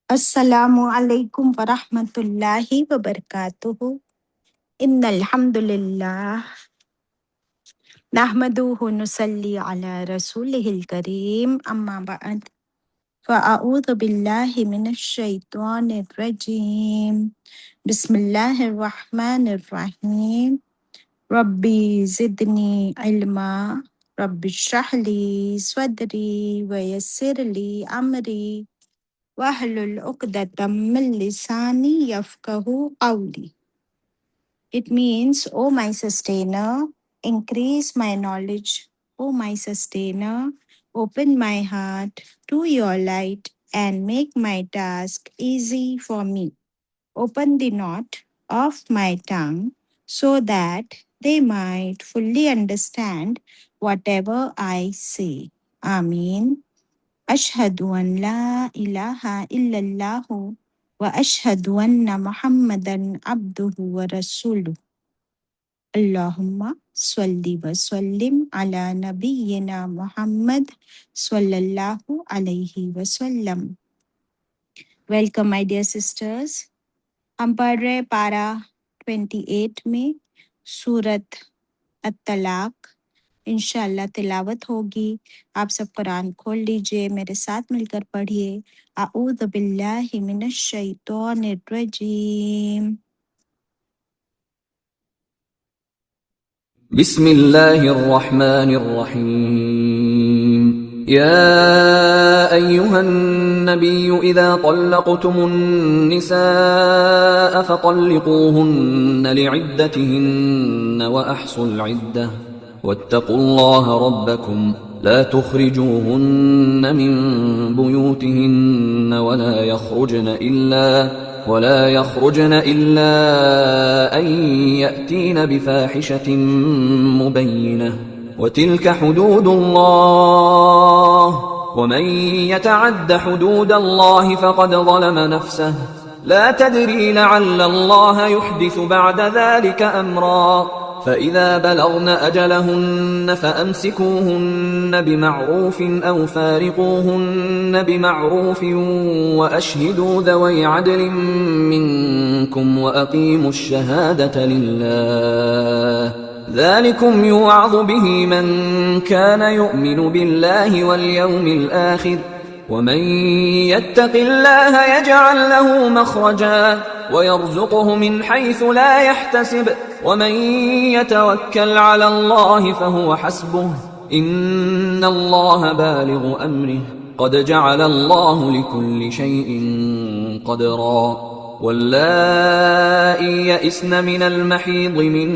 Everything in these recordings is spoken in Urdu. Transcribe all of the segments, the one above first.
السلام علیکم ورحمۃ اللہ وبرکاتہ۔ ان الحمد للہ نحمدہ نصلی علی رسولہ الکریم، اما بعد فاعوذ باللہ من الشیطان الرجیم، بسم اللہ الرحمن الرحیم۔ ربی زدنی علما، رب اشرح لی صدری ویسر لی امری وَاحْلُلْ عُقْدَةً مِّن لِّسَانِي يَفْقَهُوا قَوْلِي۔ It means, O my sustainer, increase my knowledge. O my sustainer, open my heart to your light and make my task easy for me. Open the knot of my tongue so that they might fully understand whatever I say. Ameen. اشہد ان لا الہ الا اللہ و اشہد ان محمدن عبدہ و رسولہ۔ اللہم صلی وسلم علی نبینا محمد صلی اللہ علیہ وسلم۔ Welcome my dear sisters. ہم پڑھ رہے پارہ 28 میں سورت الطلاق۔ انشاءاللہ تلاوت ہوگی۔ آپ سب قرآن کھول لیجئے، میرے ساتھ مل کر پڑھیے۔ اعوذ باللہ من الشیطان الرجیم۔ بسم الله الرحمن الرحيم. يا أيها النبي إذا طلقتم النساء فطلقوهن لعدتهن وأحصوا العدة واتقوا الله ربكم لا تخرجوهن من بيوتهن ولا يخرجن إلا أن يأتين بفاحشة مبينة وتلك حدود الله ومن يتعد حدود الله فقد ظلم نفسه لا تدري لعل الله يحدث بعد ذلك أمرا فإذا بلغن أجلهن فأمسكوهن بمعروف أو فارقوهن بمعروف وأشهدوا ذوي عدل منكم وأقيموا الشهادة لله ذلكم يوعظ به من كان يؤمن بالله واليوم الآخر ومن يتق الله يجعل له مخرجا ويرزقه من حيث لا يحتسب ومن يتوكل على الله فهو حسبه إن الله بالغ أمره قد جعل الله لكل شيء قدرا واللائي يئسن من المحيض من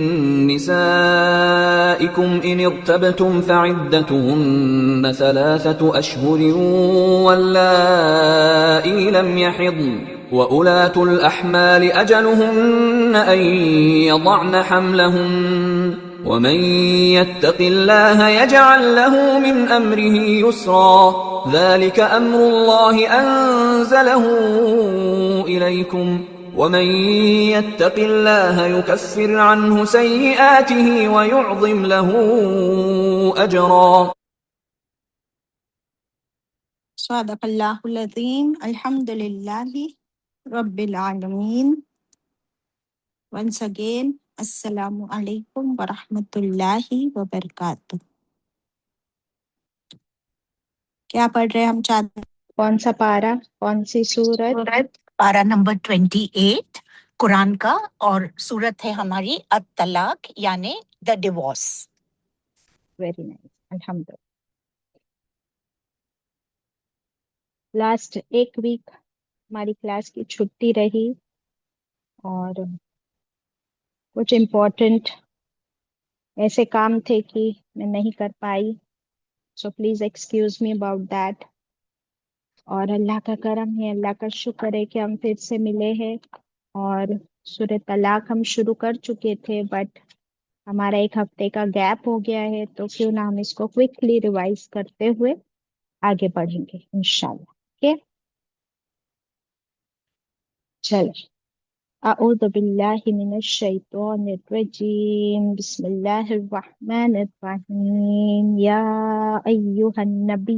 نسائكم إن ارتبتم فعدتهن 3 أشهر واللائي لم يحضن وأولاة الأحمال أجلهن أن يضعن حملهن ومن يتق الله يجعل له من أمره يسرا ذلك أمر الله أنزله إليكم ومن يتق الله يكفر عنه سيئاته ويعظم له أجرا۔ صدق اللہ العظیم۔ الحمد للہ رب العالمین۔ Once again, السلام علیکم ورحمۃ اللہ وبرکاتہ۔ کیا پڑھ رہے ہم چاہتے ہیں؟ کون سا پارہ، کون سی سورت؟ پارہ نمبر 28 قرآن کا، اور سورت ہے ہماری الطلاق یعنی دا ڈیورس۔ ویری نائس، الحمد للہ۔ لاسٹ ایک ویک ہماری کلاس کی چھٹی رہی اور کچھ امپورٹنٹ ایسے کام تھے کہ میں نہیں کر پائی، so please excuse me about that. اور اللہ کا کرم ہے، اللہ کا شکر ہے کہ ہم پھر سے ملے ہیں، اور سورۃ طلاق ہم شروع کر چکے تھے بٹ ہمارا 1 ہفتے کا گیپ ہو گیا ہے، تو کیوں نہ ہم اس کو کوئکلی ریوائز کرتے ہوئے آگے بڑھیں گے انشاءاللہ۔ چلو، اعوذ باللہ من الشیطان الرجیم، بسم اللہ الرحمن الرحیم۔ یا ایہا النبی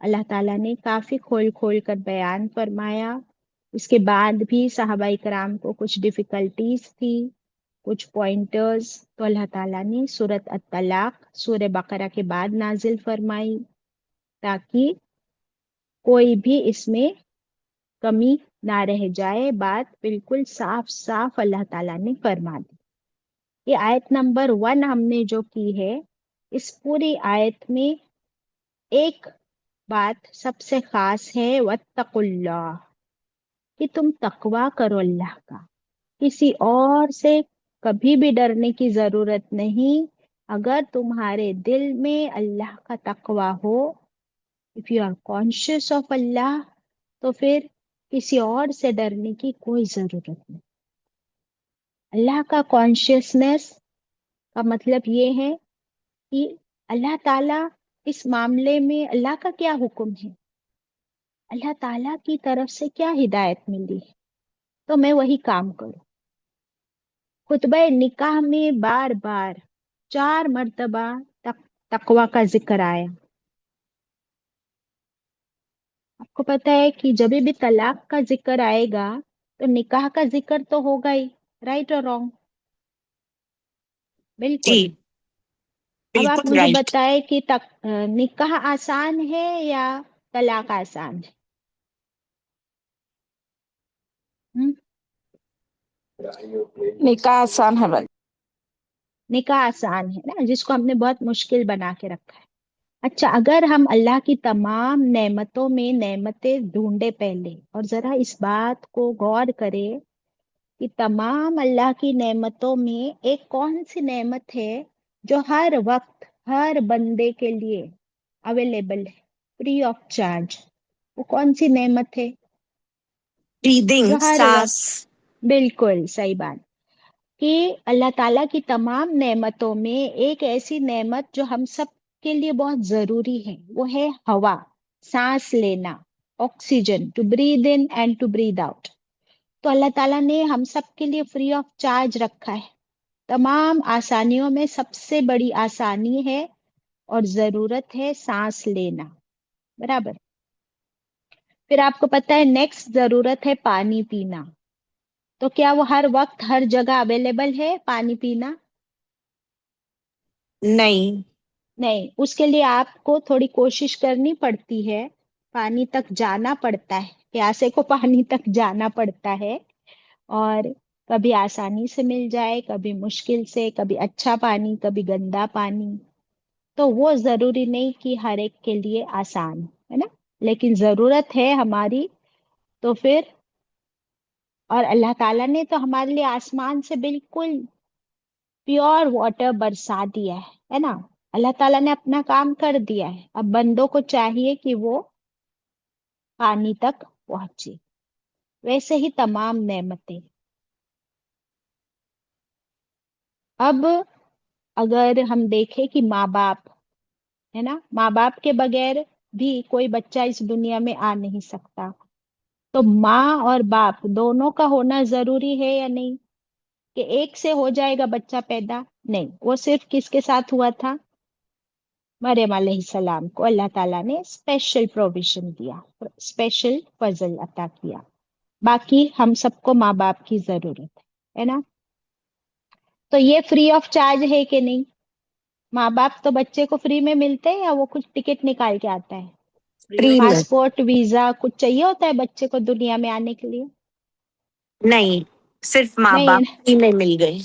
اللہ تعالیٰ نے کافی کھول کھول کر بیان فرمایا. اس کے بعد بھی صحابہ کرام کو کچھ ڈیفیکلٹیز تھی، کچھ پوائنٹرز، تو اللہ تعالیٰ نے سورۃ الطلاق سورہ بقرہ کے بعد نازل فرمائی تاکہ کوئی بھی اس میں کمی نہ رہ جائے. بات بالکل صاف صاف اللہ تعالیٰ نے فرما دی. یہ آیت نمبر 1 ہم نے جو کی ہے، اس پوری آیت میں ایک بات سب سے خاص ہے، واتقوا اللہ، کہ تم تقوی کرو اللہ کا. کسی اور سے کبھی بھی ڈرنے کی ضرورت نہیں. اگر تمہارے دل میں اللہ کا تقوی ہو، if you are conscious of اللہ، تو پھر کسی اور سے ڈرنے کی کوئی ضرورت نہیں. اللہ کا کانشیسنس کا مطلب یہ ہے کہ اللہ تعالیٰ اس معاملے میں اللہ کا کیا حکم ہے، اللہ تعالیٰ کی طرف سے کیا ہدایت ملی ہے، تو میں وہی کام کروں. خطبہ نکاح میں بار بار 4 مرتبہ تقوی کا ذکر آیا. آپ کو پتہ ہے کہ جب بھی طلاق کا ذکر آئے گا تو نکاح کا ذکر تو ہوگا ہی، رائٹ اور رانگ؟ بالکل. جی اب آپ بالکل مجھے رائٹ. بتائیں کہ نکاح آسان ہے یا طلاق آسان ہے؟ ہم؟ نکاح آسان ہے بھائی. نکاح آسان ہے نا، جس کو ہم نے بہت مشکل بنا کے رکھا ہے. اچھا، اگر ہم اللہ کی تمام نعمتوں میں نعمتیں ڈھونڈے پہلے، اور ذرا اس بات کو غور کرے کہ تمام اللہ کی نعمتوں میں ایک کون سی نعمت ہے جو ہر وقت ہر بندے کے لیے اویلیبل ہے، فری آف چارج؟ وہ کون سی نعمت ہے جو بریدنگ، ہر سانس. وقت؟ بالکل صحیح بات، کہ اللہ تعالیٰ کی تمام نعمتوں میں ایک ایسی نعمت جو ہم سب کے لیے بہت ضروری ہے، وہ ہے ہوا، سانس لینا، oxygen, to breathe in and to breathe out. تو اللہ تعالیٰ نے ہم سب کے لیے فری آف چارج رکھا ہے. تمام آسانیوں میں سب سے بڑی آسانی ہے اور ضرورت ہے سانس لینا، برابر. پھر آپ کو پتہ ہے نیکسٹ ضرورت ہے پانی پینا. تو کیا وہ ہر وقت ہر جگہ اویلیبل ہے پانی پینا؟ نہیں. نہیں، اس کے لیے آپ کو تھوڑی کوشش کرنی پڑتی ہے، پانی تک جانا پڑتا ہے، پیاسے کو پانی تک جانا پڑتا ہے. اور کبھی آسانی سے مل جائے، کبھی مشکل سے، کبھی اچھا پانی، کبھی گندا پانی. تو وہ ضروری نہیں کہ ہر ایک کے لیے آسان ہے نا، لیکن ضرورت ہے ہماری. تو پھر اور اللہ تعالیٰ نے تو ہمارے لیے آسمان سے بالکل پیور واٹر برسا دیا ہے نا. اللہ تعالیٰ نے اپنا کام کر دیا ہے، اب بندوں کو چاہیے کہ وہ پانی تک پہنچے. ویسے ہی تمام نعمتیں. اب اگر ہم دیکھیں کہ ماں باپ ہے نا، ماں باپ کے بغیر بھی کوئی بچہ اس دنیا میں آ نہیں سکتا. تو ماں اور باپ دونوں کا ہونا ضروری ہے یا نہیں؟ کہ ایک سے ہو جائے گا بچہ پیدا؟ نہیں، وہ صرف کس کے ساتھ ہوا تھا؟ مریم علیہ السلام کو اللہ تعالیٰ نے اسپیشل پروویژن دیا، اسپیشل فضل عطا کیا. باقی ہم سب کو ماں باپ کی ضرورت ہے نا. تو یہ فری آف چارج ہے کہ نہیں؟ ماں باپ تو بچے کو فری میں ملتے ہیں یا وہ کچھ ٹکٹ نکال کے آتا ہے؟ فری میں. پاسپورٹ، ویزا کچھ چاہیے ہوتا ہے بچے کو دنیا میں آنے کے لیے؟ نہیں، صرف ماں نہیں، باپ فری میں مل گئے.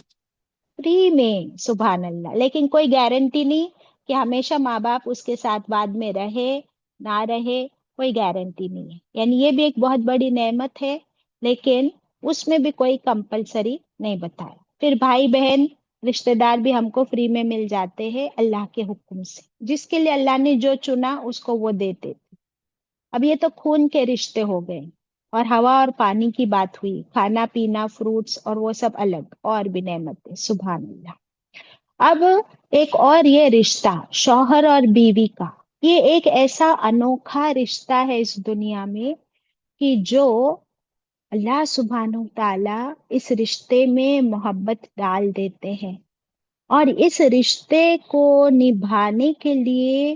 فری میں، سبحان اللہ. لیکن کوئی گارنٹی نہیں کہ ہمیشہ ماں باپ اس کے ساتھ بعد میں رہے نہ رہے، کوئی گارنٹی نہیں ہے. یعنی یہ بھی ایک بہت بڑی نعمت ہے، لیکن اس میں بھی کوئی کمپلسری نہیں بتایا. پھر بھائی بہن رشتہ دار بھی ہم کو فری میں مل جاتے ہیں اللہ کے حکم سے، جس کے لیے اللہ نے جو چنا اس کو وہ دیتے تھے. اب یہ تو خون کے رشتے ہو گئے، اور ہوا اور پانی کی بات ہوئی، کھانا پینا، فروٹس اور وہ سب الگ، اور بھی نعمتیں، سبحان اللہ. اب ایک اور یہ رشتہ شوہر اور بیوی کا، یہ ایک ایسا انوکھا رشتہ ہے اس دنیا میں کہ جو اللہ سبحانہ تعالیٰ اس رشتے میں محبت ڈال دیتے ہیں، اور اس رشتے کو نبھانے کے لیے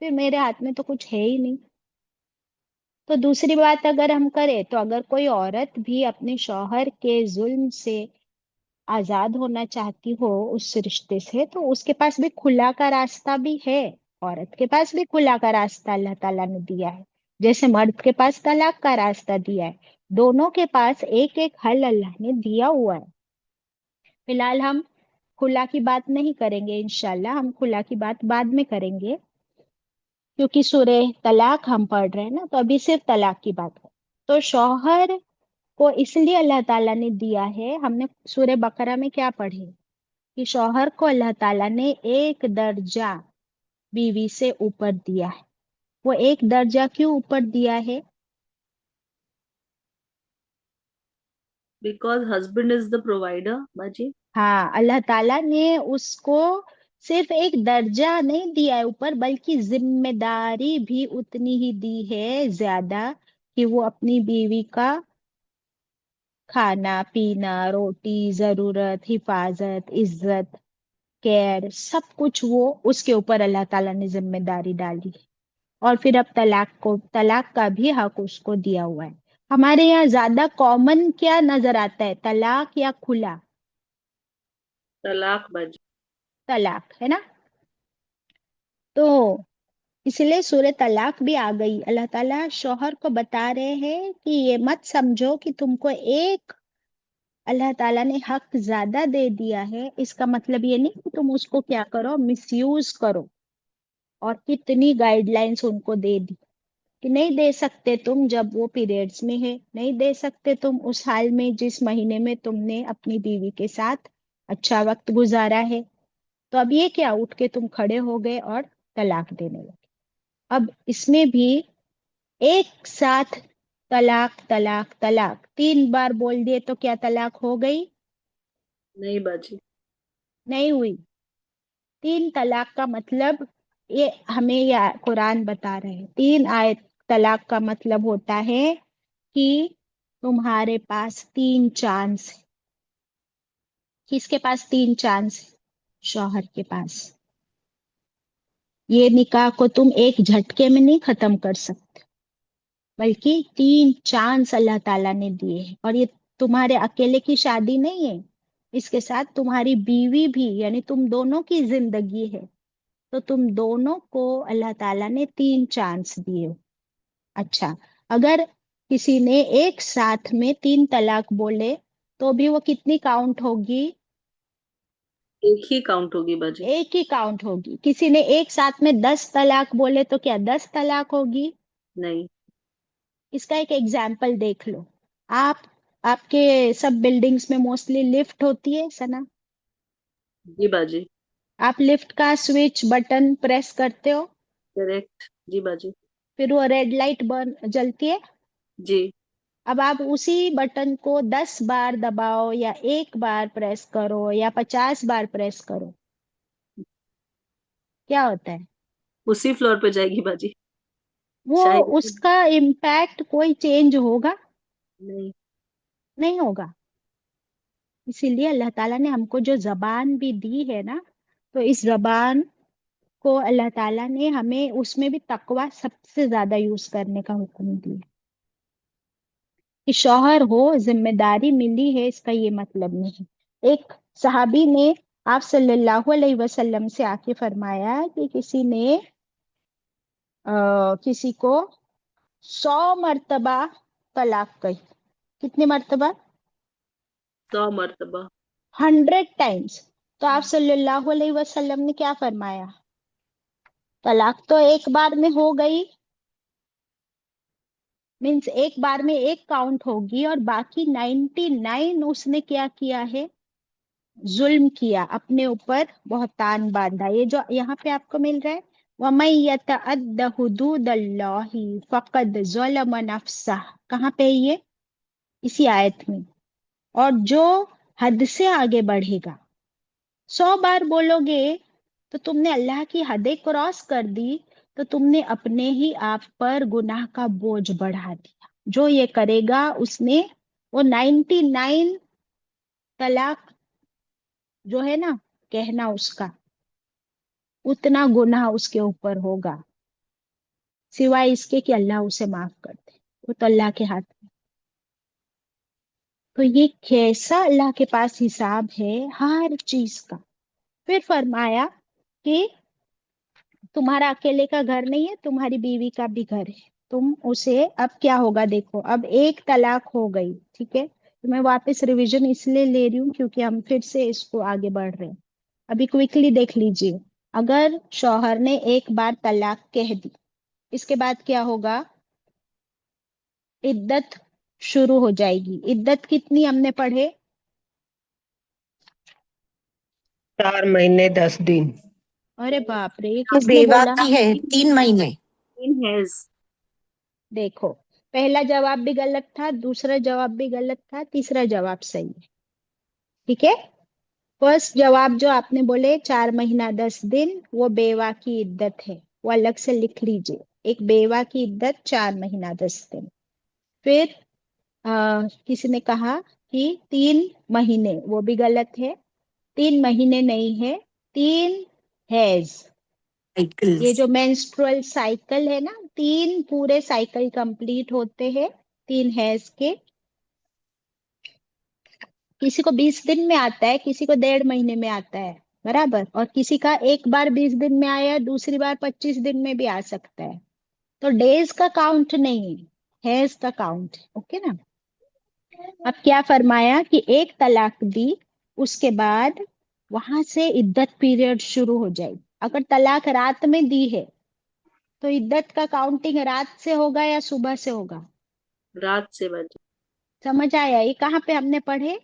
پھر میرے ہاتھ میں تو کچھ ہے ہی نہیں. تو دوسری بات اگر ہم کریں تو اگر کوئی عورت بھی اپنے شوہر کے ظلم سے آزاد ہونا چاہتی ہو اس رشتے سے، تو اس کے پاس بھی کھلا کا راستہ بھی ہے. عورت کے پاس بھی کھلا کا راستہ اللہ تعالیٰ نے دیا ہے، جیسے مرد کے پاس طلاق کا راستہ دیا ہے. دونوں کے پاس ایک ایک حل اللہ نے دیا ہوا ہے. فی الحال ہم کھلا کی بات نہیں کریں گے، انشاءاللہ ہم کھلا کی بات بعد میں کریں گے، کیونکہ سورہ طلاق ہم پڑھ رہے ہیں نا، تو ابھی صرف طلاق کی بات کریں. تو شوہر کو اس لیے اللہ تعالیٰ نے دیا ہے، ہم نے سورہ بقرہ میں کیا پڑھے کہ شوہر کو اللہ تعالیٰ نے ایک درجہ بیوی سے اوپر دیا ہے. وہ ایک درجہ کیوں اوپر دیا ہے؟ Because husband is the provider باجی. ہاں، اللہ تعالیٰ نے اس کو صرف ایک درجہ نہیں دیا ہے اوپر، بلکہ ذمہ داری بھی اتنی ہی دی ہے زیادہ، کہ وہ اپنی بیوی کا کھانا پینا، روٹی، ضرورت، حفاظت، عزت، کیئر، سب کچھ وہ اس کے اوپر اللہ تعالیٰ نے ذمہ داری ڈالی ہے. اور پھر اب طلاق کا بھی حق اس کو دیا ہوا ہے. ہمارے یہاں زیادہ کامن کیا نظر آتا ہے، طلاق یا کھلا؟ طلاق باجی. طلاق ہے نا. تو اس لیے سورہ طلاق بھی آ گئی. اللہ تعالیٰ شوہر کو بتا رہے ہیں کہ یہ مت سمجھو کہ تم کو ایک اللہ تعالیٰ نے حق زیادہ دے دیا ہے، اس کا مطلب یہ نہیں کہ تم اس کو کیا کرو، مس یوز کرو. اور کتنی گائیڈ لائنس ان کو دے دی کہ نہیں دے سکتے تم جب وہ پیریڈز میں ہے، نہیں دے سکتے تم اس حال میں جس مہینے میں تم نے اپنی بیوی کے ساتھ اچھا وقت گزارا ہے. تو اب یہ کیا اٹھ کے تم کھڑے ہو گئے اور طلاق دینے لگے. اب اس میں بھی ایک ساتھ طلاق طلاق طلاق 3 بار بول دیے تو کیا طلاق ہو گئی؟ نہیں باجی. نہیں ہوئی. 3 طلاق کا مطلب یہ ہمیں یہ قرآن بتا رہے ہیں. 3 آیت طلاق کا مطلب ہوتا ہے کہ تمہارے پاس 3 چانس. کس کے پاس 3 چانس؟ شوہر کے پاس. یہ نکاح کو تم ایک جھٹکے میں نہیں ختم کر سکتے، بلکہ 3 چانس اللہ تعالیٰ نے دیے ہیں. اور یہ تمہارے اکیلے کی شادی نہیں ہے، اس کے ساتھ تمہاری بیوی بھی، یعنی تم دونوں کی زندگی ہے. تو تم دونوں کو اللہ تعالیٰ نے 3 چانس دیے. اچھا، اگر کسی نے ایک ساتھ میں 3 طلاق بولے تو بھی وہ کتنی کاؤنٹ ہوگی؟ ایک ہی کاؤنٹ ہوگی باجی. ایک ہی کاؤنٹ ہوگی. کسی نے ایک ساتھ میں 10 طلاق بولے تو کیا 10 طلاق ہوگی؟ نہیں. اس کا ایک ایگزامپل دیکھ لو. آپ کے سب بلڈنگز میں موسٹلی لفٹ ہوتی ہے سنا؟ جی باجی. آپ لفٹ کا سوئچ بٹن پریس کرتے ہو، کریکٹ. جی باجی. پھر وہ ریڈ لائٹ جلتی ہے. جی. اب آپ اسی بٹن کو 10 بار دباؤ یا 1 بار پریس کرو یا 50 بار پریس کرو، کیا ہوتا ہے؟ اسی فلور پہ جائے گی باجی. وہ شاید اس کا امپیکٹ کوئی چینج ہوگا؟ نہیں. نہیں ہوگا. اسی لیے اللہ تعالیٰ نے ہم کو جو زبان بھی دی ہے نا، تو اس زبان کو اللہ تعالیٰ نے ہمیں اس میں بھی تقوی سب سے زیادہ یوز کرنے کا حکم دیا. کہ شوہر ہو، ذمہ داری ملی ہے، اس کا یہ مطلب نہیں. ایک صحابی نے آپ صلی اللہ علیہ وسلم سے آ کے فرمایا کہ کسی نے کسی کو 100 مرتبہ طلاق کہی. کتنی مرتبہ؟ 100 مرتبہ. 100 ٹائمس. تو آپ صلی اللہ علیہ وسلم نے کیا فرمایا؟ طلاق تو ایک بار میں ہو گئی، مینس ایک بار میں ایک کاؤنٹ ہوگی، اور باقی 99 اس نے کیا کیا ہے؟ ظلم کیا، اپنے اوپر بہتان باندھا. یہ جو یہاں پہ آپ کو مل رہا ہے وَمَن يَتَعَدَّ حُدُودَ اللَّهِ فَقَدْ ظَلَمَ نَفْسَهُ، کہاں پہ یہ؟ اسی آیت میں. اور جو حد سے آگے بڑھے گا، 100 بار بولو گے تو تم نے اللہ کی حدیں کراس کر دی، تو تم نے اپنے ہی آپ پر گناہ کا بوجھ بڑھا دیا. جو یہ کرے گا اس نے وہ 99 طلاق جو ہے نا کہنا، اس کا اتنا گناہ اس کے اوپر ہوگا. سوائے اس کے کہ اللہ اسے معاف کر دے، وہ تو اللہ کے ہاتھ میں۔ تو یہ کیسا اللہ کے پاس حساب ہے ہر چیز کا۔ پھر فرمایا کہ تمہارا اکیلے کا گھر نہیں ہے، تمہاری بیوی کا بھی گھر ہے، تم اسے اب کیا ہوگا دیکھو، اب ایک طلاق ہو گئی، ٹھیک ہے؟ تو میں واپس ریویژن اس لیے لے رہی ہوں کیونکہ ہم پھر سے اس کو آگے بڑھ رہے ہیں۔ ابھی کوئکلی دیکھ لیجئے، اگر شوہر نے ایک بار طلاق کہہ دی، اس کے بعد کیا ہوگا؟ عدت شروع ہو جائے گی۔ عدت کتنی ہم نے پڑھے؟ 4 مہینے 10 دن۔ ارے باپ رے، یہ جو کس نے بیوہ بولا؟ کی ہے 3 مہینے۔ in his دیکھو، پہلا جواب بھی غلط تھا، دوسرا جواب بھی غلط تھا، تیسرا جواب صحیح ہے، ٹھیک ہے؟ فرسٹ جواب جو آپ نے بولے 4 مہینہ 10 دن، وہ بیوہ کی عدت ہے، وہ الگ سے لکھ لیجئے، ایک بیوہ کی عدت 4 مہینہ 10 دن۔ پھر کسی نے کہا کہ 3 مہینے، وہ بھی غلط ہے، 3 مہینے نہیں ہے، 3 حیض۔ یہ جو مینسٹرول سائیکل ہے نا، 3 پورے سائیکل کمپلیٹ ہوتے ہیں 3 حیض کے۔ کسی کو 20 دن میں آتا ہے، کسی کو 1.5 مہینے میں آتا ہے، برابر، اور کسی کا ایک بار 20 دن میں آیا، دوسری بار 25 دن میں بھی آ سکتا ہے۔ تو ڈیز کا کاؤنٹ نہیں ہے، حیض کا کاؤنٹ ہے، اوکے نا؟ اب کیا فرمایا کہ ایک طلاق دی، اس کے بعد وہاں سے عدت پیریڈ شروع ہو جائے گی۔ اگر طلاق رات میں دی ہے تو عدت کا کاؤنٹنگ رات سے ہوگا یا صبح سے ہوگا؟ رات سے باجی۔ سمجھ آیا؟ یہ کہاں پہ ہم نے پڑھے؟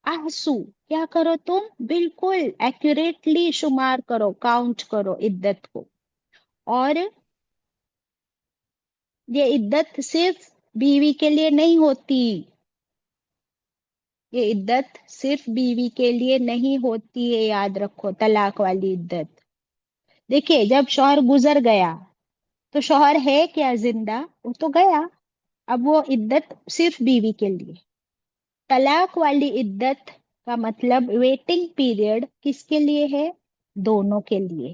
آسو کیا کرو تم؟ بالکل ایکوریٹلی شمار کرو، کاؤنٹ کرو عدت کو۔ اور یہ عدت صرف بیوی کے لیے نہیں ہوتی، یہ عدت صرف بیوی کے لیے نہیں ہوتی ہے، یاد رکھو، طلاق والی عدت۔ دیکھیے جب شوہر گزر گیا تو شوہر ہے کیا زندہ؟ وہ تو گیا، اب وہ عدت صرف بیوی کے لیے۔ طلاق والی عدت کا مطلب ویٹنگ پیریڈ کس کے لیے ہے؟ دونوں کے لیے۔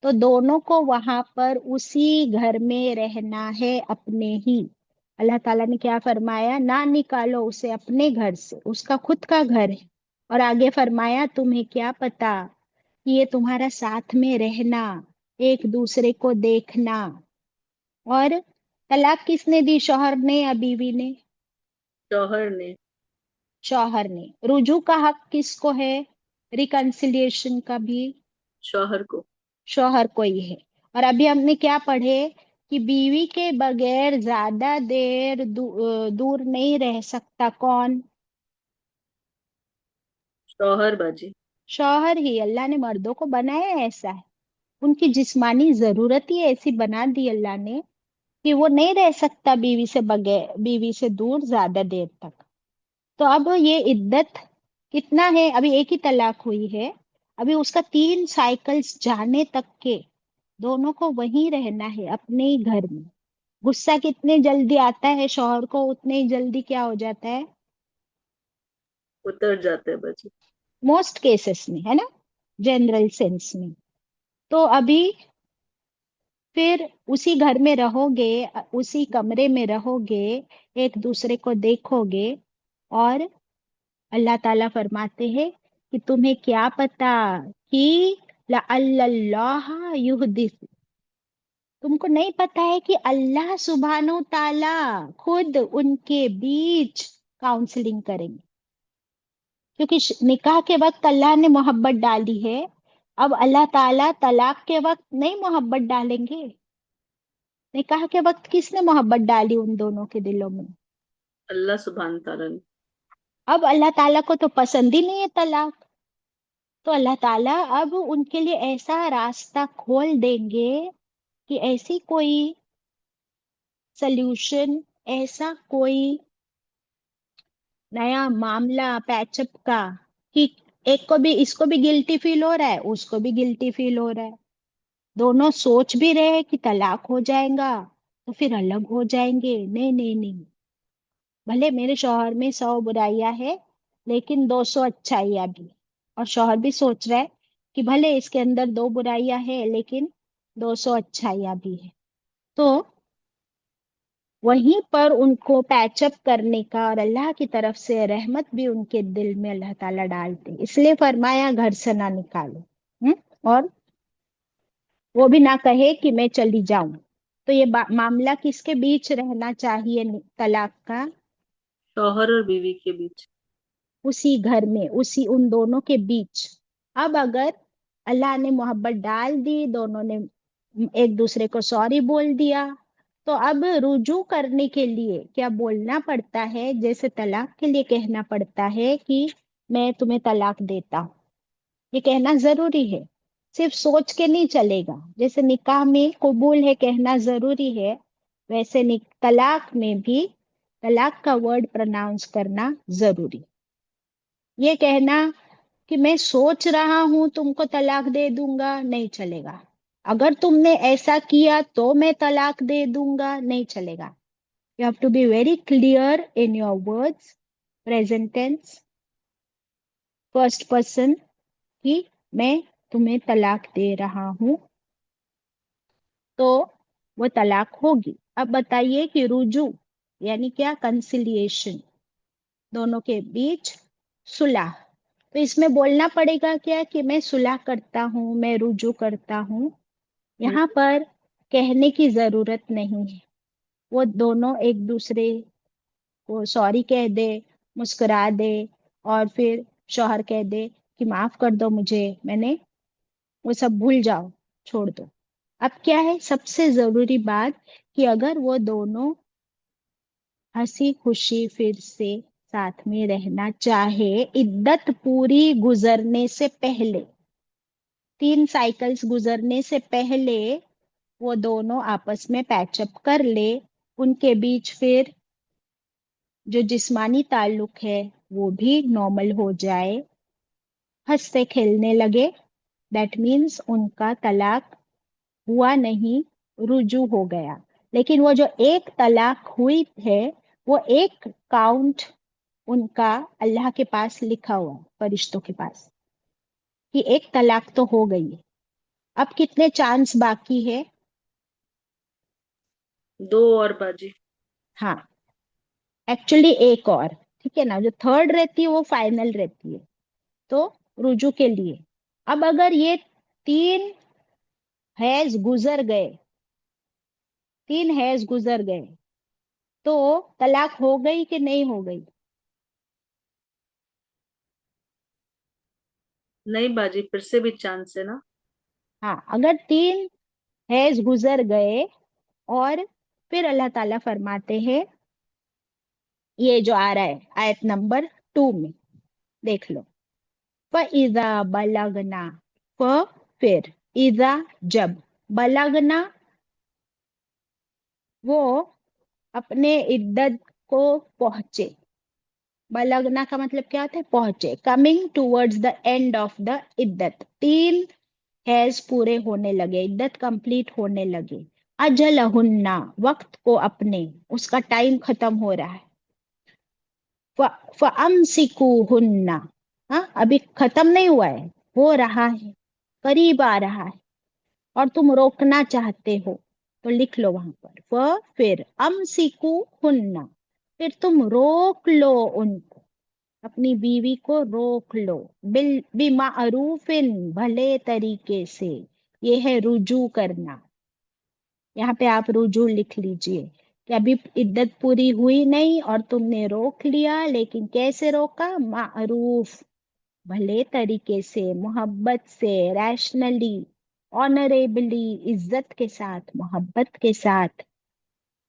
تو دونوں کو وہاں پر اسی گھر میں رہنا ہے اپنے ہی۔ اللہ تعالیٰ نے کیا فرمایا؟ نہ نکالو اسے اپنے گھر سے، اس کا خود کا گھر ہے۔ اور آگے فرمایا تمہیں کیا پتا کہ یہ تمہارا ساتھ میں رہنا، ایک دوسرے کو دیکھنا۔ اور طلاق کس نے دی، شوہر نے یا بیوی نے؟ شوہر نے۔ شوہر نے۔ رجوع کا حق کس کو ہے؟ ریکنسیلیشن کا بھی شوہر کو۔ شوہر کو ہی ہے۔ اور ابھی ہم نے کیا پڑھے کہ بیوی کے بغیر زیادہ دیر دور نہیں رہ سکتا، کون؟ شوہر باجی۔ شوہر ہی۔ اللہ نے مردوں کو بنایا ایسا ہے، ان کی جسمانی ضرورت ہی ایسی بنا دی اللہ نے کہ وہ نہیں رہ سکتا بیوی سے بغیر، بیوی سے دور زیادہ دیر تک۔ تو اب یہ عدت کتنا ہے؟ ابھی ایک ہی طلاق ہوئی ہے، ابھی اس کا 3 سائیکلز جانے تک کے دونوں کو وہیں رہنا ہے اپنے ہی گھر میں۔ غصہ کتنے جلدی آتا ہے شوہر کو، اتنے ہی جلدی کیا ہو جاتا ہے؟ اتر جاتے ہیں باجی۔ موسٹ کیسز میں، ہے نا، جنرل سینس میں۔ تو ابھی پھر اسی گھر میں رہو گے، اسی کمرے میں رہو گے، ایک دوسرے کو دیکھو گے، اور اللہ تعالیٰ فرماتے ہیں کہ تمہیں کیا پتا کہ لعل اللہ یحدث، تم کو نہیں پتا ہے کہ اللہ سبحانہ و تعالیٰ خود ان کے بیچ کاؤنسلنگ کریں گے، کیونکہ نکاح کے وقت اللہ نے محبت ڈالی ہے، اب اللہ تعالیٰ طلاق کے وقت نہیں محبت ڈالیں گے۔ نکاح کے وقت کس نے محبت ڈالی ان دونوں کے دلوں میں؟ اللہ سبحانہ تعالیٰ نے۔ اب اللہ تعالیٰ کو تو پسند ہی نہیں ہے طلاق، تو اللہ تعالیٰ اب ان کے لیے ایسا راستہ کھول دیں گے کہ ایسی کوئی سلیوشن، ایسا کوئی نیا معاملہ پیچ اپ کا کہ ایک کو بھی، اس کو بھی گلٹی فیل ہو رہا ہے، اس کو بھی گلٹی فیل ہو رہا ہے، دونوں سوچ بھی رہے کہ طلاق ہو جائے گا تو پھر الگ ہو جائیں گے۔ نہیں نہیں نہیں، بھلے میرے شوہر میں 100 برائیاں ہے لیکن 200 اچھائیاں بھی، اور شوہر بھی سوچ رہا ہے کہ بھلے اس کے اندر 2 برائیاں ہیں لیکن 200 اچھائیاں بھی ہے۔ تو وہیں پر ان کو پیچ اپ کرنے کا اور اللہ کی طرف سے رحمت بھی ان کے دل میں اللہ تعالیٰ ڈالتے، اس لیے فرمایا گھر سے نہ نکالو، اور وہ بھی نہ کہے کہ میں چلی جاؤں۔ تو یہ معاملہ کس کے بیچ رہنا چاہیے طلاق کا؟ شوہر اور بیوی کے بیچ۔ اسی گھر میں، ان دونوں کے بیچ۔ اب اگر اللہ نے محبت ڈال دی، دونوں نے ایک دوسرے کو سوری بول دیا، تو اب رجوع کرنے کے لیے کیا بولنا پڑتا ہے؟ جیسے طلاق کے لیے کہنا پڑتا ہے کہ میں تمہیں طلاق دیتا ہوں، یہ کہنا ضروری ہے، صرف سوچ کے نہیں چلے گا۔ جیسے نکاح میں قبول ہے کہنا ضروری ہے، ویسے طلاق میں بھی طلاق کا ورڈ پروناؤنس کرنا ضروری۔ یہ کہنا کہ میں سوچ رہا ہوں تم کو طلاق دے دوں گا نہیں چلے گا، اگر تم نے ایسا کیا تو میں طلاق دے دوں گا نہیں چلے گا۔ You have to be very clear in your words, present tense, first person، کہ میں تمہیں طلاق دے رہا ہوں، تو وہ طلاق ہوگی۔ اب بتائیے کہ رجوع یعنی کیا؟ کنسیلیشن، دونوں کے بیچ صلح۔ تو اس میں بولنا پڑے گا کیا کہ میں صلح کرتا ہوں، میں رجوع کرتا ہوں؟ یہاں پر کہنے کی ضرورت نہیں ہے، وہ دونوں ایک دوسرے کو سوری کہہ دے، مسکرا دے، اور پھر شوہر کہہ دے کہ معاف کر دو مجھے، میں نے وہ سب بھول جاؤ، چھوڑ دو۔ اب کیا ہے سب سے ضروری بات کہ اگر وہ دونوں ہنسی خوشی پھر سے ساتھ میں رہنا چاہے، عدت پوری گزرنے سے پہلے، 3 سائیکلز گزرنے سے پہلے وہ دونوں آپس میں پیچ اپ کر لے، ان کے بیچ پھر جو جسمانی تعلق ہے وہ بھی نارمل ہو جائے، ہنستے کھیلنے لگے، دیٹ مینس ان کا طلاق ہوا نہیں، رجوع ہو گیا۔ لیکن وہ جو ایک طلاق ہوئی ہے، وہ ایک کاؤنٹ ان کا اللہ کے پاس لکھا ہوا، فرشتوں کے پاس، کہ ایک طلاق تو ہو گئی ہے۔ اب کتنے چانس باقی ہے؟ 2 اور باجی۔ ہاں، ایکچولی ایک اور، ٹھیک ہے نا، جو تھرڈ رہتی ہے وہ فائنل رہتی ہے، تو رجوع کے لیے۔ اب اگر یہ 3 حیض گزر گئے، 3 حیض گزر گئے، تو طلاق ہو گئی کہ نہیں ہو گئی؟ نہیں باجی، پھر سے بھی چانس ہے نا۔ ہاں، اگر 3 حیض گزر گئے اور پھر اللہ تعالیٰ فرماتے ہیں، یہ جو آ رہا ہے آیت نمبر 2 میں دیکھ لو، فَإِذَا بَلَغْنَا، پھر اِذَا جب، بلغنا وہ اپنے عدت کو پہنچے، بلغنا کا مطلب کیا ہوتا ہے؟ پہنچے، coming towards the and of the عدت، 3 حیض پورے ہونے لگے، عدت کمپلیٹ ہونے لگے، اجلہن، وقت کو اپنے، اس کا ٹائم ختم ہو رہا ہے، فَأَمْسِكُوهُنَّ، ہاں ابھی ختم نہیں ہوا ہے، ہو رہا ہے، قریب آ رہا ہے، اور تم روکنا چاہتے ہو، تو لکھ لو وہاں پر، پھر امسکوہن، پھر تم روک لو ان کو، اپنی بیوی کو روک لو، بمعروف، بھلے طریقے سے، یہ ہے رجوع کرنا۔ یہاں پہ آپ رجوع لکھ لیجئے کہ ابھی عدت پوری ہوئی نہیں اور تم نے روک لیا، لیکن کیسے روکا؟ معروف، بھلے طریقے سے، محبت سے، ریشنلی، آنریبلی، عزت کے ساتھ، محبت کے ساتھ،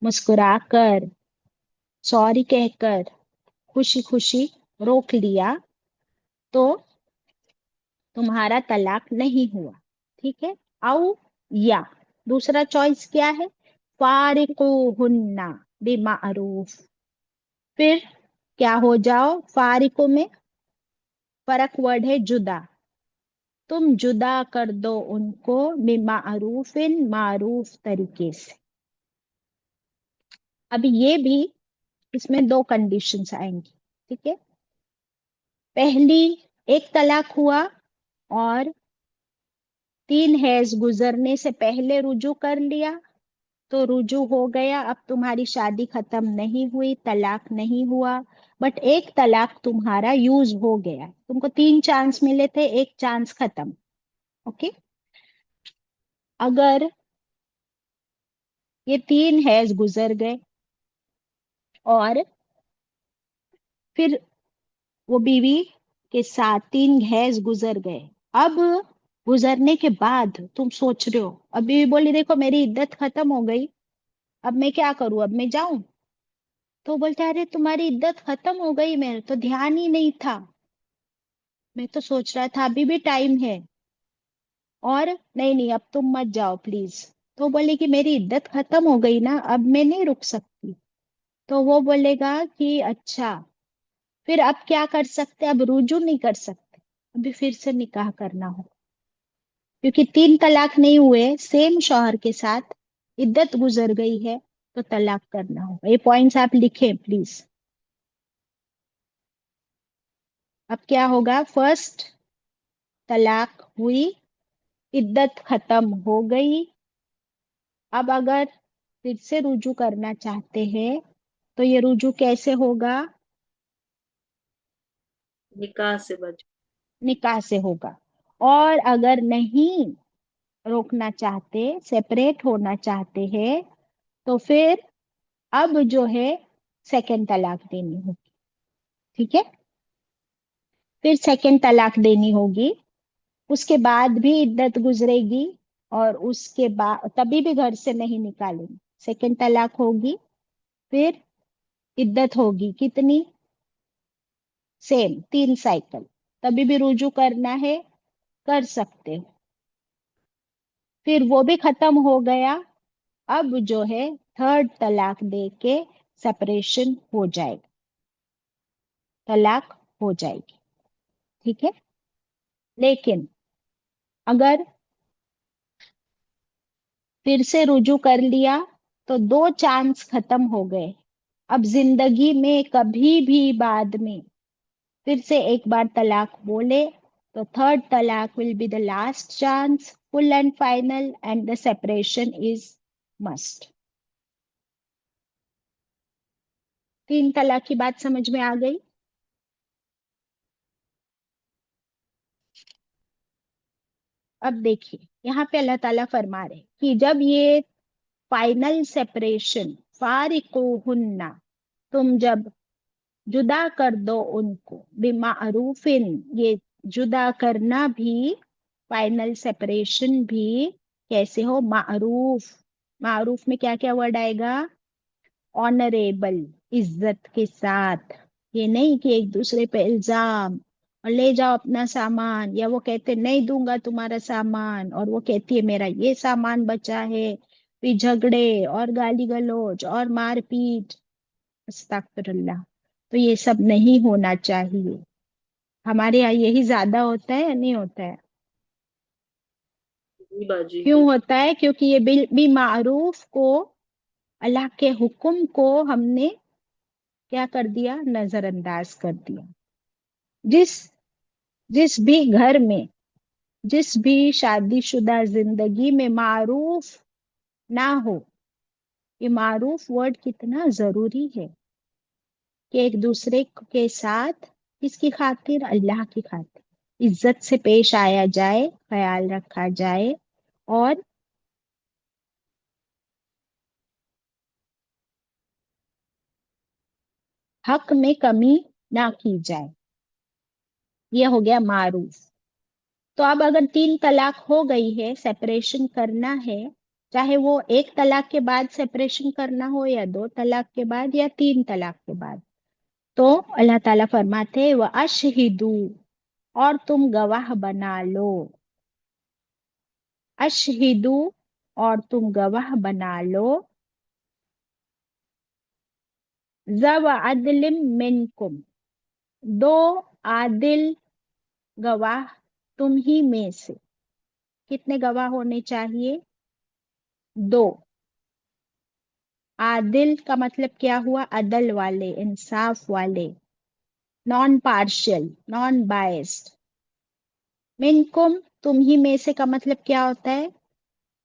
مسکرا کر، سوری کہہ کر، خوشی خوشی روک لیا، تو تمہارا طلاق نہیں ہوا، ٹھیک ہے؟ او یا دوسرا چوائس کیا ہے؟ فارقوہن بمعروف، پھر کیا ہو جاؤ؟ فارقوں میں فرق ورڈ ہے جدا، تم جدا کر دو ان کو، بمعروف، معروف طریقے سے۔ اب یہ بھی اس میں 2 کنڈیشنز آئیں گی، ٹھیک ہے؟ پہلی، ایک طلاق ہوا اور 3 حیض گزرنے سے پہلے رجوع کر لیا، تو رجوع ہو گیا. اب تمہاری شادی ختم نہیں ہوئی، طلاق نہیں ہوا، بٹ ایک طلاق تمہارا یوز ہو گیا. تم کو 3 چانس ملے تھے، ایک چانس ختم. اوکے. اگر یہ 3 حیض گزر گئے اور پھر وہ بیوی کے ساتھ 3 حیض گزر گئے، اب گزرنے کے بعد تم سوچ رہے ہو، اب بیوی بولی دیکھو میری عدت ختم ہو گئی، اب میں کیا کروں، اب میں جاؤں؟ تو بولتے ارے تمہاری عدت ختم ہو گئی، میرے تو دھیان ہی نہیں تھا، میں تو سوچ رہا تھا ابھی بھی ٹائم ہے، اور نہیں نہیں اب تم مت جاؤ پلیز. تو بولے کہ میری عدت ختم ہو گئی نا، اب میں نہیں رک سکتی. تو وہ بولے گا کہ اچھا، پھر اب کیا کر سکتے، اب رجوع نہیں کر سکتے، ابھی پھر سے نکاح کرنا ہو، کیونکہ 3 طلاق نہیں ہوئے، سیم شوہر کے ساتھ عدت گزر گئی ہے، تو طلاق کرنا ہوگا. یہ پوائنٹس آپ لکھیں پلیز. اب کیا ہوگا، فرسٹ طلاق ہوئی، عدت ختم ہو گئی، اب اگر پھر سے رجوع کرنا چاہتے ہیں تو یہ رجوع کیسے ہوگا، نکاح سے بچ. نکاح سے ہوگا. اور اگر نہیں روکنا چاہتے، سیپریٹ ہونا چاہتے ہیں، تو پھر اب جو ہے سیکنڈ طلاق دینی ہوگی. ٹھیک ہے، پھر سیکنڈ طلاق دینی ہوگی. اس کے بعد بھی عدت گزرے گی، اور اس کے بعد تبھی بھی گھر سے نہیں نکالیں گے، سیکنڈ طلاق ہوگی، پھر عدت ہوگی کتنی، سیم 3 سائیکل. تبھی بھی رجوع کرنا ہے، کر سکتے ہو. پھر وہ بھی ختم ہو گیا، اب جو ہے تھرڈ طلاق دے کے سپریشن ہو جائے گا، طلاق ہو جائے گی. ٹھیک ہے. لیکن اگر پھر سے رجوع کر لیا تو 2 چانس ختم ہو گئے. اب زندگی میں کبھی بھی بعد میں پھر سے ایک بار طلاق بولے تو تھرڈ طلاق will be the last chance, full and final, and the separation is must. 3 طلاق کی بات سمجھ میں آ گئی؟ اب دیکھیے یہاں پہ اللہ تعالیٰ فرما رہے کہ جب یہ فائنل سیپریشن، فارقوہن، تم جب جدا کر دو ان کو، بمعروف، یہ جدا کرنا بھی، فائنل سیپریشن بھی کیسے ہو، معروف. معروف میں کیا کیا ورڈ آئے گا، آنریبل، عزت کے ساتھ. یہ نہیں کہ ایک دوسرے پہ الزام اور لے جاؤ اپنا سامان، یا وہ کہتے نہیں دوں گا تمہارا سامان، اور وہ کہتی ہے میرا یہ سامان بچا ہے، پھر جھگڑے اور گالی گلوچ اور مار پیٹ، استغفر اللہ. تو یہ سب نہیں ہونا چاہیے. ہمارے یہاں یہی زیادہ ہوتا ہے یا نہیں ہوتا ہے؟ جی باجی کیوں ہوتا ہے؟ کیونکہ یہ بھی معروف کو، اللہ کے حکم کو ہم نے کیا کر دیا، نظر انداز کر دیا. جس بھی گھر میں، جس بھی شادی شدہ زندگی میں معروف نہ ہو، یہ معروف ورڈ کتنا ضروری ہے کہ ایک دوسرے کے ساتھ کس کی خاطر، اللہ کی خاطر عزت سے پیش آیا جائے، خیال رکھا جائے، اور حق میں کمی نہ کی جائے. یہ ہو گیا معروف. تو اب اگر 3 طلاق ہو گئی ہے، سیپریشن کرنا ہے، چاہے وہ ایک طلاق کے بعد سیپریشن کرنا ہو، یا 2 طلاق کے بعد، یا 3 طلاق کے بعد، تو اللہ تعالیٰ فرماتے وَأَشْهِدُوا، اور تم گواہ بنا لو. اشہدو، اور تم گواہ بنا لو، ذو عدل منکم، 2 عادل گواہ تم ہی میں سے. کتنے گواہ ہونے چاہیے، 2. عادل کا مطلب کیا ہوا، عدل والے، انصاف والے، نان پارشل، نان بائسڈ. منکم، تم ہی میں سے کا مطلب کیا ہوتا ہے،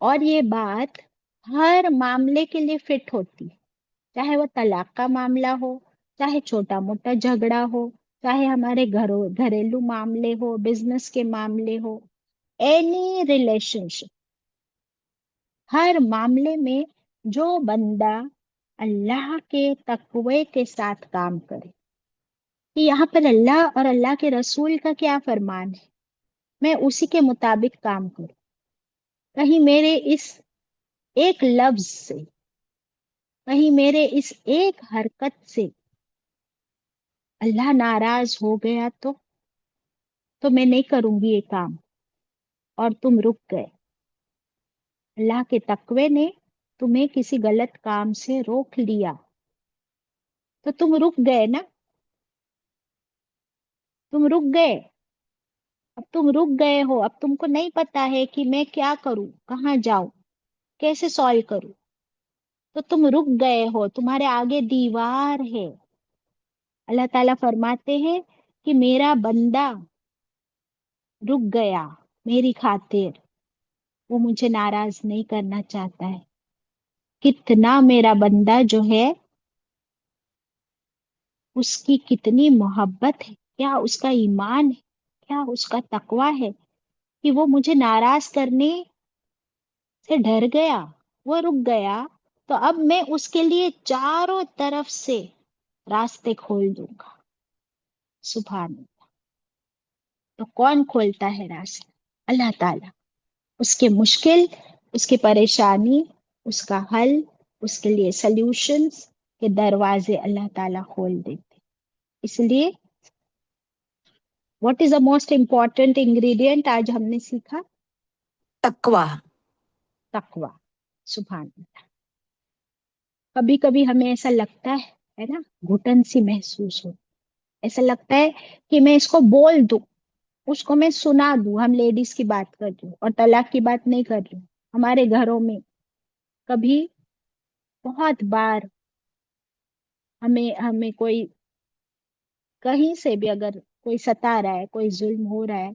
اور یہ بات ہر معاملے کے لیے فٹ ہوتی ہے، چاہے وہ طلاق کا معاملہ ہو، چاہے چھوٹا موٹا جھگڑا ہو، چاہے ہمارے گھریلو معاملے ہو، بزنس کے معاملے ہو، اینی ریلیشن شپ، ہر معاملے میں جو بندہ اللہ کے تقوی کے ساتھ کام کرے کہ یہاں پر اللہ اور اللہ کے رسول کا کیا فرمان ہے، میں اسی کے مطابق کام کروں، کہیں میرے اس ایک لفظ سے، کہیں میرے اس ایک حرکت سے اللہ ناراض ہو گیا تو میں نہیں کروں گی یہ کام، اور تم رک گئے، اللہ کے تقوی نے تمہیں کسی غلط کام سے روک لیا تو تم رک گئے نا، تم رک گئے، اب تم رک گئے ہو، اب تم کو نہیں پتا ہے کہ میں کیا کروں، کہاں جاؤں، کیسے سالو کروں، تو تم رک گئے ہو، تمہارے آگے دیوار ہے۔ اللہ تعالیٰ فرماتے ہیں کہ میرا بندہ رک گیا میری خاطر، وہ مجھے ناراض نہیں کرنا چاہتا ہے۔ کتنا میرا بندہ جو ہے اس کی کتنی محبت ہے، کیا اس کا ایمان ہے، کیا اس کا تقوی ہے کہ وہ مجھے ناراض کرنے سے ڈر گیا، وہ رک گیا، تو اب میں اس کے لیے چاروں طرف سے راستے کھول دوں گا۔ سبحان اللہ۔ تو کون کھولتا ہے راستے؟ اللہ تعالیٰ۔ اس کے مشکل، اس کی پریشانی، اس کا حل، اس کے لیے سلیوشنز کے دروازے اللہ تعالیٰ کھول دیتے۔ اس لیے what is the most important ingredient آج ہم نے سیکھا؟ تقوی۔ تقوی۔ سبحان اللہ۔ کبھی کبھی ہمیں ایسا لگتا ہے نا، گھٹن سی محسوس ہو، ایسا لگتا ہے کہ میں اس کو بول دوں، اس کو میں سنا دوں۔ ہم لیڈیز کی بات کر رہی ہوں اور طلاق کی بات نہیں کر رہی ہوں، ہمارے گھروں میں کبھی بہت بار ہمیں کوئی کہیں سے بھی اگر کوئی ستا رہا ہے، کوئی ظلم ہو رہا ہے،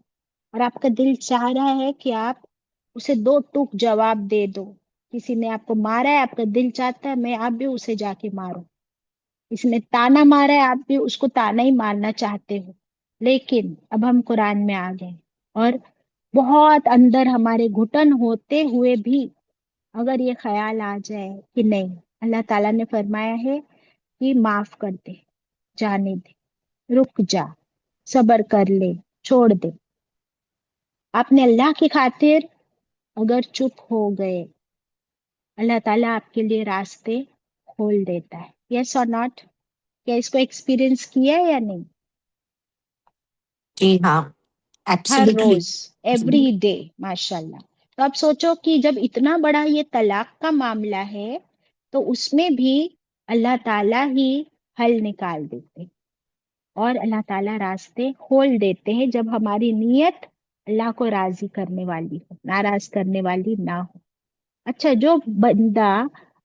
اور آپ کا دل چاہ رہا ہے کہ آپ اسے دو ٹوک جواب دے دو، کسی نے آپ کو مارا ہے، آپ کا دل چاہتا ہے میں آپ بھی اسے جا کے ماروں، اس نے تانا مارا ہے، آپ بھی اس کو تانا ہی مارنا چاہتے ہو، لیکن اب ہم قرآن میں آ گئے، اور بہت اندر ہمارے گھٹن ہوتے ہوئے بھی اگر یہ خیال آ جائے کہ نہیں، اللہ تعالیٰ نے فرمایا ہے کہ معاف کر دے، جانے دے، رک جا، صبر کر لے، چھوڑ دے، آپ نے اللہ کی خاطر اگر چپ ہو گئے، اللہ تعالیٰ آپ کے لیے راستے کھول دیتا ہے۔ یس اور ناٹ؟ کیا اس کو ایکسپیرئنس کیا ہے یا نہیں؟ جی ہاں، ہر ایبسلیوٹلی۔ روز، ایوری ڈے، ماشاء اللہ۔ تو اب سوچو کہ جب اتنا بڑا یہ طلاق کا معاملہ ہے تو اس میں بھی اللہ تعالیٰ ہی حل نکال دیتے، اور اللہ تعالیٰ راستے کھول دیتے ہیں جب ہماری نیت اللہ کو راضی کرنے والی ہو، ناراض کرنے والی نہ ہو۔ اچھا، جو بندہ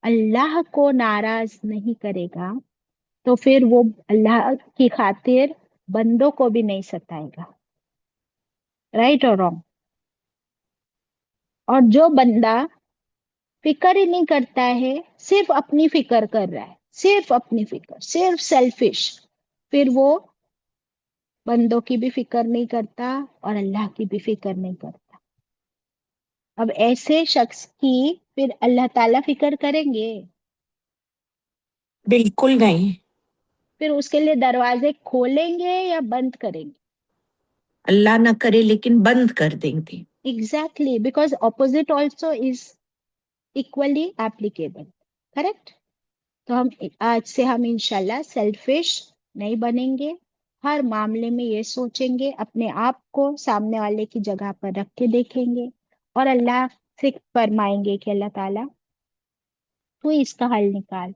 اللہ کو ناراض نہیں کرے گا تو پھر وہ اللہ کی خاطر بندوں کو بھی نہیں ستائے گا، رائٹ اور رانگ؟ اور جو بندہ فکر ہی نہیں کرتا ہے، صرف اپنی فکر کر رہا ہے، صرف اپنی فکر، صرف سیلفش، پھر وہ بندوں کی بھی فکر نہیں کرتا اور اللہ کی بھی فکر نہیں کرتا۔ اب ایسے شخص کی پھر اللہ تعالیٰ فکر کریں گے؟ بالکل نہیں۔ پھر اس کے لیے دروازے کھولیں گے یا بند کریں گے؟ اللہ نہ کرے لیکن بند کر دیں گے۔ Exactly, because opposite also is equally applicable، correct? تو آج سے ہم انشاءاللہ سیلفش نہیں بنیں گے، ہر معاملے میں یہ سوچیں گے، اپنے آپ کو سامنے والے کی جگہ پر رکھ کے دیکھیں گے، اور اللہ سے فرمائیں گے کہ اللہ تعالیٰ تو اس کا حل نکال،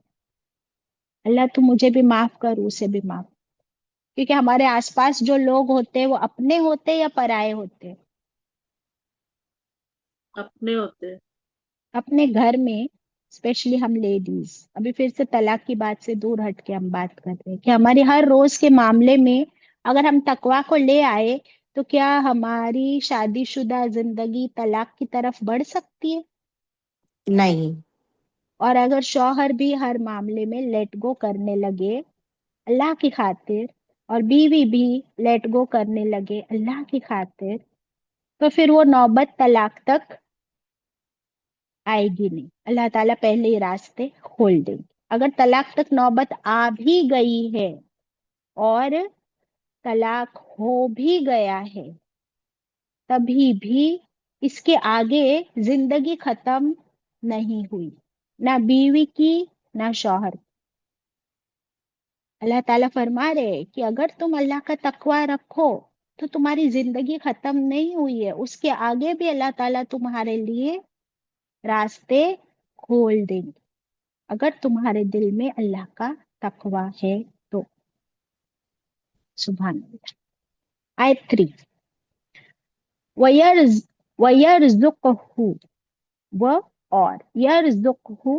اللہ تو مجھے بھی معاف کر، اسے بھی معاف، کیونکہ ہمارے آس پاس جو لوگ ہوتے ہیں وہ اپنے ہوتے یا پرائے ہوتے ہیں؟ اپنے ہوتے ہیں۔ اپنے گھر میں، اسپیشلی ہم لیڈیز، ابھی پھر سے طلاق کی بات سے دور ہٹ کے ہم بات کر رہے ہیں کہ ہماری ہر روز کے معاملے میں اگر ہم تقویٰ کو لے آئے تو کیا ہماری شادی شدہ زندگی طلاق کی طرف بڑھ سکتی ہے؟ نہیں. اور اگر شوہر بھی ہر معاملے میں لیٹ گو کرنے لگے اللہ کی خاطر، اور بیوی بھی لیٹ گو کرنے لگے اللہ کی خاطر، تو پھر وہ نوبت طلاق تک آئے گی نہیں. اللہ تعالیٰ پہلے ہی راستے کھول دیں گے. اگر طلاق تک نوبت آ بھی گئی ہے اور طلاق ہو بھی گیا ہے، تبھی بھی اس کے آگے زندگی ختم نہیں ہوئی، نہ بیوی کی نہ شوہر کی. اللہ تعالیٰ فرما رہے کہ اگر تم اللہ کا تقوی رکھو تو تمہاری زندگی ختم نہیں ہوئی ہے، اس کے آگے بھی اللہ تعالیٰ تمہارے لیے راستے کھول دیں گے اگر تمہارے دل میں اللہ کا تقوی ہے تو. سبحان اللہ. آیت 3. وَيَرْزُقْهُ، وہ اور یرزقہ،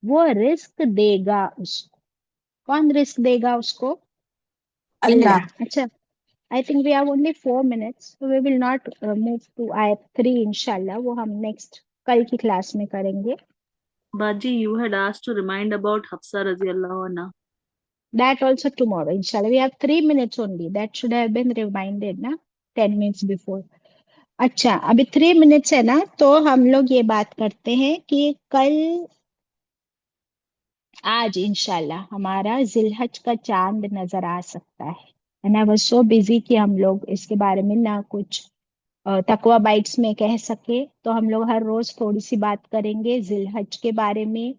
وہ رزق دے گا اس کو. کون رزق دے گا اس کو؟ اللہ. اللہ. اچھا، I think we have only 4 minutes, so we will not move to ayat 3 انشاءاللہ. وہ ہم نیکسٹ کل کی کلاس میں کریں گے. Baji, you had asked to remind about Hafsa radiallahu anha. That also tomorrow inshallah. We have 3 minutes only. That should have been reminded na 10 minutes before. اچھا، ابھی 3 منٹس ہے نا، تو ہم لوگ یہ بات کرتے ہیں کہ کل آج انشاءاللہ ہمارا ذی الحج کا چاند نظر آ سکتا ہے. And I was so busy کہ ہم لوگ اس کے بارے میں نہ کچھ تقوی بائٹس میں کہہ سکے، تو ہم لوگ ہر روز تھوڑی سی بات کریں گے ذی الحج کے بارے میں.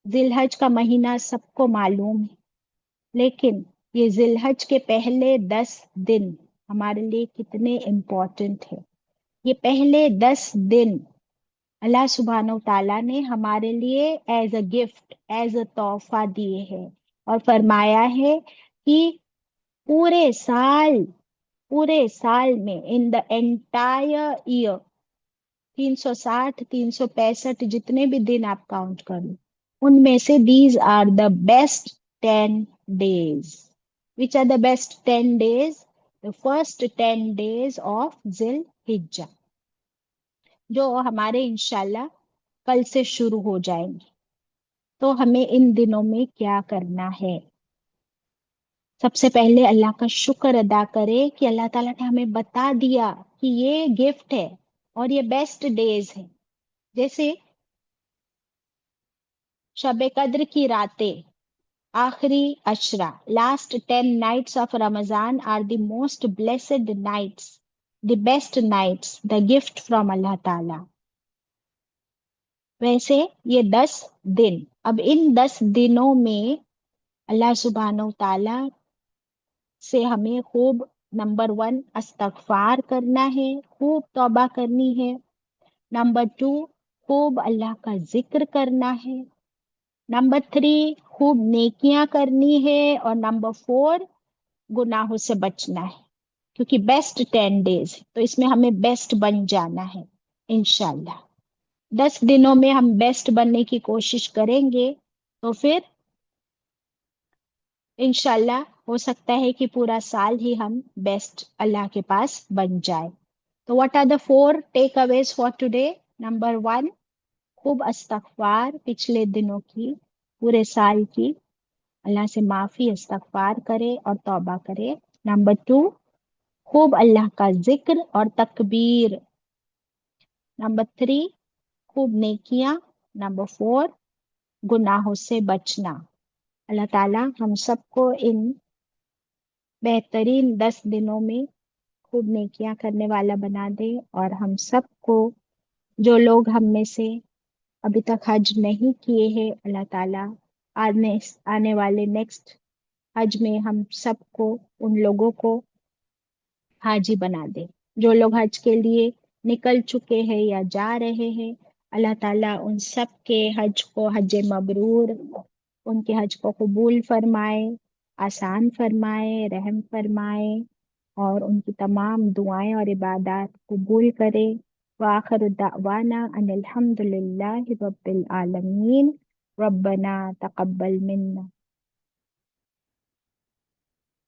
ذی الحج کا مہینہ سب کو معلوم ہے، لیکن یہ ذی الحج کے پہلے 10 دن ہمارے لیے کتنے امپورٹنٹ ہے. یہ پہلے 10 دن اللہ سبحانہ و تعالیٰ نے ہمارے لیے as a gift, as a تحفہ دیے ہیں، اور فرمایا ہے کہ پورے سال میں ان دا انٹائر ایئر 360 365 جتنے بھی دن آپ کاؤنٹ کر لو، ان میں سے these are the best 10 days. Which are the best 10 days? The first 10 days of ذی الحجہ، جو ہمارے انشاءاللہ کل سے شروع ہو جائیں گے. تو ہمیں ان دنوں میں کیا کرنا ہے؟ سب سے پہلے اللہ کا شکر ادا کرے کہ اللہ تعالیٰ نے ہمیں بتا دیا کہ یہ گفٹ ہے اور یہ بیسٹ ڈیز ہے. جیسے شب قدر کی راتیں، آخری عشرہ، last 10 nights of Ramadan are the most blessed nights, the best nights, the gift from اللہ تعالیٰ. ویسے یہ 10 دن، اب ان 10 دنوں میں اللہ سبحانہ و تعالیٰ سے ہمیں خوب نمبر 1 استغفار کرنا ہے، خوب توبہ کرنی ہے. نمبر 2 خوب اللہ کا ذکر کرنا ہے. نمبر 3 خوب نیکیاں کرنی ہے. اور نمبر 4 گناہوں سے بچنا ہے، کیونکہ بیسٹ 10 days ہے تو اس میں ہمیں بیسٹ بن جانا ہے انشاءاللہ. 10 دنوں میں ہم بیسٹ بننے کی کوشش کریں گے تو پھر انشاءاللہ ہو سکتا ہے کہ پورا سال ہی ہم بیسٹ اللہ کے پاس بن جائے. تو what are the 4 takeaways for today? Number 1 خوب استغفار پچھلے دنوں کی، پورے سال کی، اللہ سے معافی استغفار کرے اور توبہ کرے. نمبر 2 خوب اللہ کا ذکر اور تکبیر. نمبر 3 خوب نیکیاں. نمبر 4 گناہوں سے بچنا. اللہ تعالیٰ ہم سب کو ان بہترین 10 دنوں میں خوب نیکیاں کرنے والا بنا دے، اور ہم سب کو، جو لوگ ہم میں سے ابھی تک حج نہیں کیے ہیں، اللہ تعالیٰ آنے والے نیکسٹ حج میں ہم سب کو، ان لوگوں کو حاجی بنا دے. جو لوگ حج کے لیے نکل چکے ہیں یا جا رہے ہیں، اللہ تعالیٰ ان سب کے حج کو حج مبرور، ان کے حج کو قبول فرمائے، آسان فرمائے، رحم فرمائے، اور ان کی تمام دعائیں اور عبادات قبول کرے. وآخر دعوانا ان الحمد للہ رب العالمین. ربنا تقبل منا